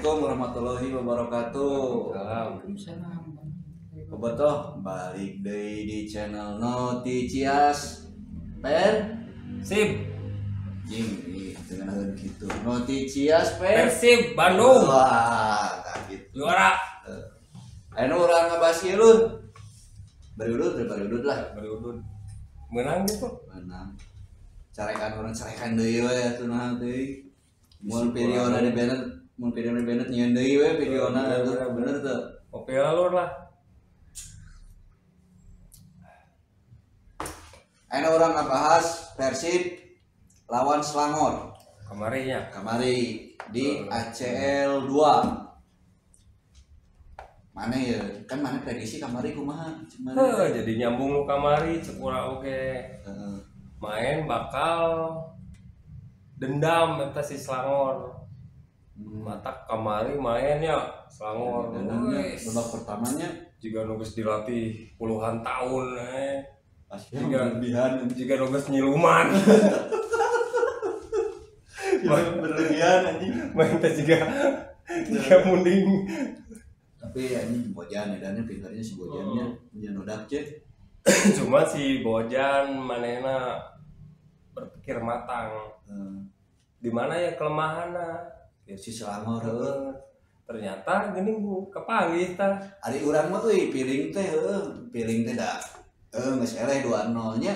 Assalamualaikum warahmatullahi wabarakatuh. Waalaikumsalam. Bobotoh balik deui di channel Noticias Persib Jing dengan gitu. Noticias Persib Bandung Wah, tak gitu. juara. Anu urang ngabahas ieu Lun. Bariudut lah. Berudut menang gitu. Menang. Carekan deui we atuh nah deui. Mun videona di Bennett nyieun deui we videona atuh bener teu. Oke alur lah. Anu urang ngabahas Persib lawan Selangor Kamarinya kamari di ACL 2. Mana ya? Kan mana prediksi kamari kumaha? jadi nyambung lu kamari cepura oke. Main bakal dendam eta si Selangor. Matak kamari mainnya Selangor. Babak pertamanya Jika nugas dilatih puluhan tahun pasti berlebihan nugas nyiluman. berlebihan anjing. Main teh jika munding. Tapi anjing Bojan edannya pintarnya si Bojannya nyodak cek. Cuma si Bojan manehna berpikir matang. Di mana ya kelemahanna? Ya si Selangor heuh. Ternyata geuning kepanggih tah. Ari urang mah euy piring teh da. Geus eleh 2-0 nya.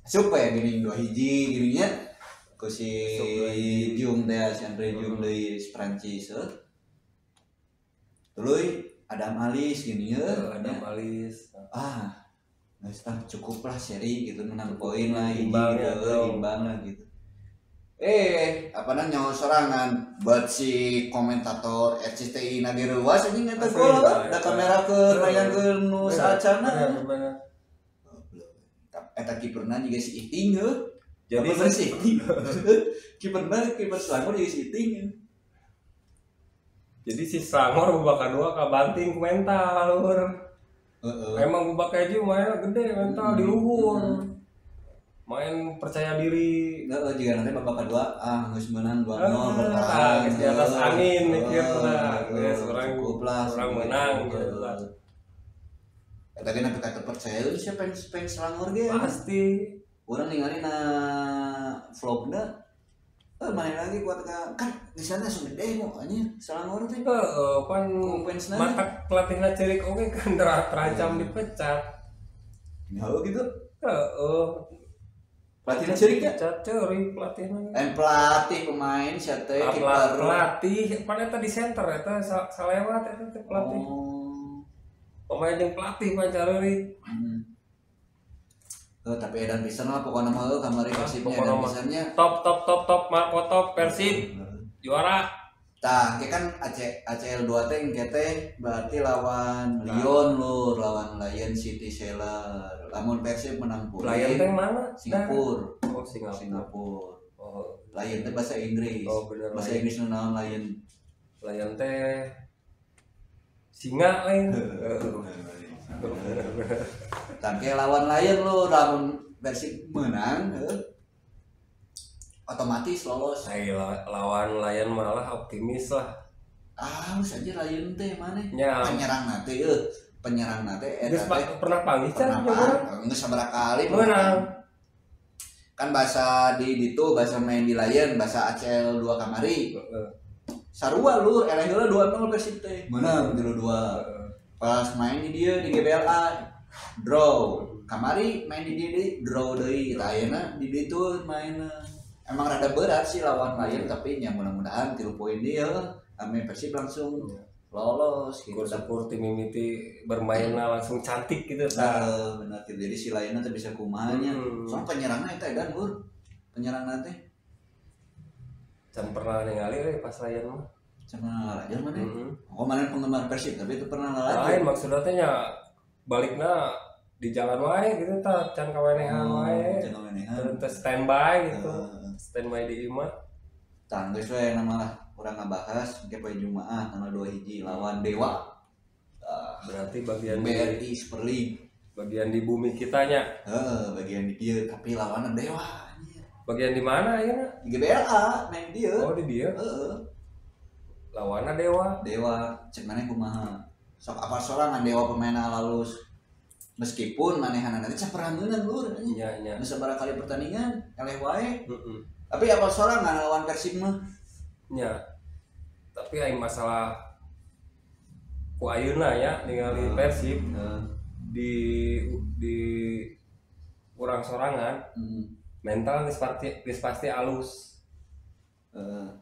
Supaya geuning 2-1 geuning nya. Ku si Jung teh si Andre Jung deui Prancis heuh. Tuluy Adam Alis gini ya. Adam Alis. Geus tah cukup lah seri gitu menang poin lah Imbang ya, imbang lah gitu. Nyawa sorangan buat si komentator RCTI Nageruas anjing eta gol da kamera ke bayangkeun nu saacana. Eta kiperna juga si Iting heuh. Jadi si Iting. Kiper Selangor juga si Iting. Jadi si Selangor babak kedua kabanting mental lur. Emang babak keju mainnya gede mental di luhur. Main percaya diri. Jika nanti babak kedua geus menang 2-0 bertahan di atas angin mikirna. Geus orang menang gitu lah. Eta ge nepi ka percaya siapa fans Selangor ge. Pasti. Urang ningali na vlogna main lagi kuat kan di sana langsung gede mo anjing Selangor teh. Pan mata pelatihna ceurik oge kan terancam dipecat. Halo gitu. Pelatihna ceurik pelatihna. Pelatih pemain sia teh kiper. Pelatih pan eta di center eta salewat eta teh pelatih. Pemain jeung pelatih pancareurik. Tapi edan pisan lah pokoknya mah kamari Persibnya edan pisannya top Marco top Persib juara. Tah ke kan ACL 2 teh engke berarti lawan Lyon lur, lawan Lion City Seller. Lamun Persib menang poin. Lion teh mana? Singapura. Oh, Singapura. Oh. Lion teh bahasa Inggris. Oh, bener. Bahasa Inggris naon Lion? Lion teh singa lain. Tangke lawan Lion lo, lamun Persib menang, otomatis lolos. Lawan Lion malah optimis lah. Saja Lion teh mana? Ya. Penyerang nate. Geus pernah panggil can nyoba. Geus sabaraha kali menang. Kan bahasa di itu bahasa main di Lion, bahasa ACL 2 kamari. Sarua lur, eleh heula 2-0 Persib teh. Menang 0-2. Pas main di dia di GBLA draw. Kamari main di dia draw deui. Tah ayeuna di ditu main emang rada berat sih lawan Lion tapi nya mudah-mudahan 3 poin dia ame Persib langsung lolos gitu. Syukur tim mimiti bermainnya langsung cantik gitu Benar jadi si Lion teh bisa kumaha nya. Soalnya penyerangna eta edan lur. Penyerangna teh can pernah ningali pas Lion mah. Pernah lalajar mana? Mana penggemar Persib tapi itu pernah lalajar. Lain maksudnya teh nya balikna di jalan wae gitu tah can kawenehan wae. Can kawenehan. Terus standby gitu. Standby di imah. Tah geus we nama urang ngabahas ke poe Jumaah tanggal 2 lawan Dewa. Berarti bagian BRI Super League. Bagian di bumi kitanya. Bagian di dieu tapi lawanna Dewa. Bagian di mana ya? Di GBLA main dia. Oh di dia. lawanna Dewa cek maneh kumaha sok apa sorangan Dewa pemain halus meskipun manehanana teh caperangeunna lur nya nu sabaraha kali pertandingan eleh wae tapi apa sorangan lawan Persib mah nya tapi aing masalah ku ayeuna ya ningali Persib di urang sorangan mental geus pasti alus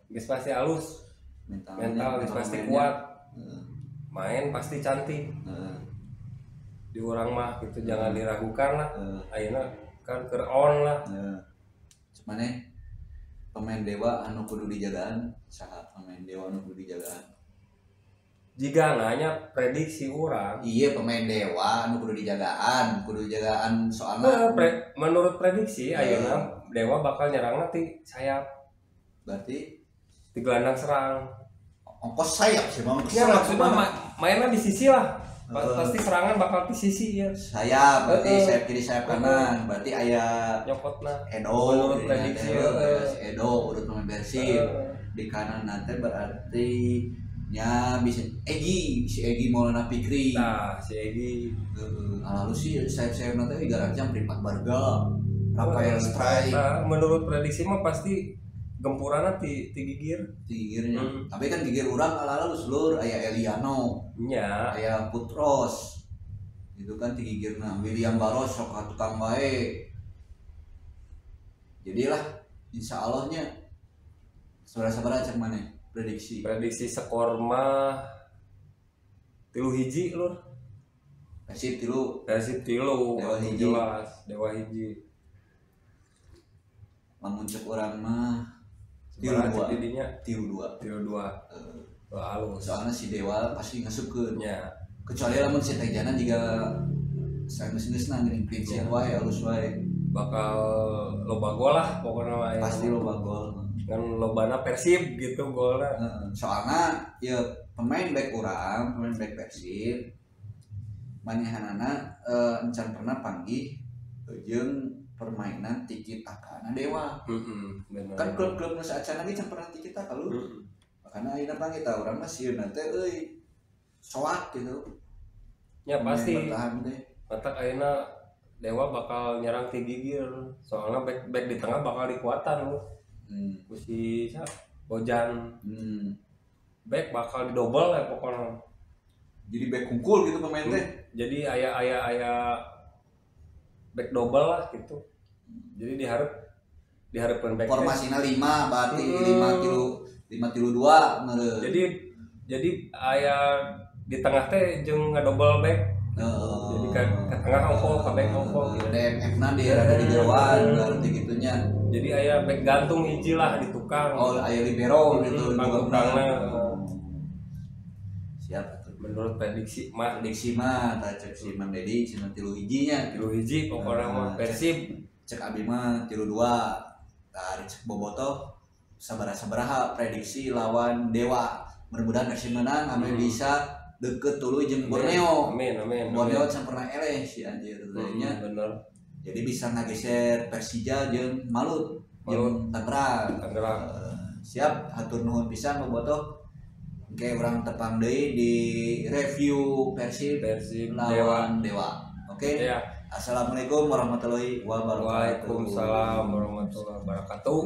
geus pasti alus mental geus pasti kuat main pasti cantik di urang mah gitu jangan diragukan lah ayeuna kan keur on lah cuman pemain Dewa anu kudu dijagaan saha pemain Dewa anu kudu dijagaan jika nanya prediksi orang iya pemain Dewa anu kudu dijagaan soalnya menurut prediksi ayeuna Dewa bakal nyerang nanti sayap berarti di gelandang serang ongkos sayap sih bang ya maksudnya mainnya di sisi lah pasti serangan bakal di sisi ya sayap berarti sayap kiri sayap kanan berarti aya nyokotna Edo menurut prediksi Edo urut pemain Persib di kanan nanti berarti nya bisa Egi Maulana Fikri nah si Egi lalu sih sayap nanti garanjang Primat Barga Rafael Strike menurut prediksi mah pasti gempuranna ti gigirnya tapi kan gigir urang ala-ala seluruh aya Eliano nya aya Putros itu kan ti gigirna William Baros sok tukang bae jadilah insya Allahnya sabar cek mana prediksi skor mah 3-1 lur Persib 3 Dewa hiji jelas Dewa hiji lamun cek urang mah Tilu 2 halus soalnya si Dewa pasti ngasupkeun ya kecuali lamun si Tejana juga sanes-nesna geuning prinsip wae halus wae bakal loba gol lah pokoknya pasti loba gol kan lobana Persib gitu golnya soalnya ya pemain back Persib manehana encan pernah panggih jeung permainan tiki taka na Dewa kan klub-klub nu saacana ge can pernah tiki taka lu makanya ayeuna panggih tah urang mah sieuna teh euy soak gitu ya pasti matak ayeuna Dewa bakal nyerang ti gigir soalnya back di tengah bakal dikuatan lu ku si Bojan back bakal didobel ya pokoknya jadi back kungkul gitu pemain teh jadi aya back double lah gitu jadi diharapkan back formasinya 5 berarti 5 kilo 2 ngeureun jadi aya di tengah teh jeung ngadouble back jadi ke tengah ongko ke back ongko gitu DMF na di rada di jauhan berarti gitunya jadi aya back gantung hiji lah di tukang aya libero gitu pangkurangna siap menurut prediksi mah tak cek si Mang Dedi cina 3 hijinya 3 hiji pokoknya mah Persib cek abi mah 3-2 dari cek bobotoh sabaraha prediksi lawan Dewa mudah-mudahan Persib menang ame bisa deket tuluy jeung Borneo amin Borneo can pernah eleh si anjir lainnya bener jadi bisa ngageser Persija jeung Malut jeung Tangerang siap hatur nuhun pisan bobotoh Oke, orang tepang deui di review Persib lawan Dewa. Oke. Ya. Assalamualaikum warahmatullahi wabarakatuh. Waalaikumsalam warahmatullahi wabarakatuh.